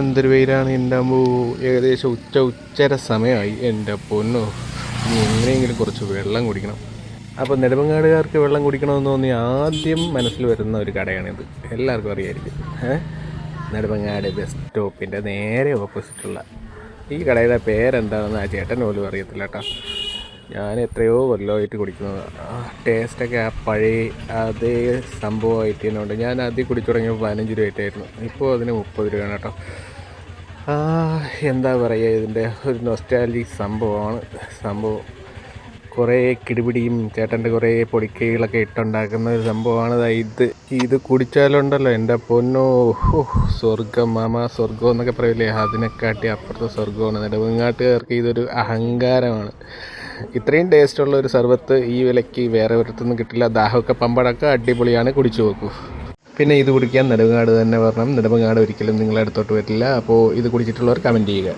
എന്തൊരു വെയിലാണ് എൻ്റെ അമ്മോ. ഏകദേശം ഉച്ചര സമയമായി എൻ്റെ പൊന്നോ. ഇനി എങ്ങനെയെങ്കിലും കുറച്ച് വെള്ളം കുടിക്കണം. അപ്പോൾ നെടുമങ്ങാടുകാർക്ക് വെള്ളം കുടിക്കണമെന്ന് തോന്നി ആദ്യം മനസ്സിൽ വരുന്ന ഒരു കടയാണിത്. എല്ലാവർക്കും അറിയായിരിക്കും. നെടുമങ്ങാട് ബസ് സ്റ്റോപ്പിൻ്റെ നേരെ ഓപ്പോസിറ്റുള്ള ഈ കടയുടെ പേരെന്താണെന്ന് ആ ചേട്ടൻ പോലും അറിയത്തില്ല കേട്ടോ. ഞാൻ എത്രയോ കൊല്ലമായിട്ട് കുടിക്കുന്നത്. ടേസ്റ്റൊക്കെ ആ പഴയ അതേ സംഭവമായിട്ട് തന്നെ ഉണ്ട്. ഞാൻ ആദ്യം കുടിച്ചു തുടങ്ങിയപ്പോൾ 15 രൂപയായിട്ടായിരുന്നു. ഇപ്പോൾ അതിന് 30 രൂപയാണ് കേട്ടോ. എന്താ പറയുക, ഇതിൻ്റെ ഒരു നൊസ്റ്റാൾജിക് സംഭവം. കുറേ കിടിപിടിയും ചേട്ടൻ്റെ കുറേ പൊടിക്കൈകളൊക്കെ ഇട്ടുണ്ടാക്കുന്ന ഒരു സംഭവമാണ് ഇത് കുടിച്ചാലുണ്ടല്ലോ എൻ്റെ പൊന്നോ. സ്വർഗം സ്വർഗം എന്നൊക്കെ പറയില്ലേ, അതിനെക്കാട്ടി അപ്പുറത്തെ സ്വർഗമാണ്. നെടുമങ്ങാട്ടുകാർക്ക് ഇതൊരു അഹങ്കാരമാണ്. ഇത്രയും ടേസ്റ്റുള്ള ഒരു സർബത്ത് ഈ വിലയ്ക്ക് വേറെ ഒരിടത്തുനിന്ന് കിട്ടില്ല. ദാഹമൊക്കെ പമ്പടൊക്കെ അടിപൊളിയാണ്, കുടിച്ചു നോക്കൂ. പിന്നെ ഇത് കുടിക്കാൻ നെടുമങ്ങാട് തന്നെ വരണം. നെടുമങ്ങാട് ഒരിക്കലും നിങ്ങളെ അടുത്തോട്ട് വരില്ല. അപ്പോൾ ഇത് കുടിച്ചിട്ടുള്ളവർ കമൻറ്റ് ചെയ്യുക.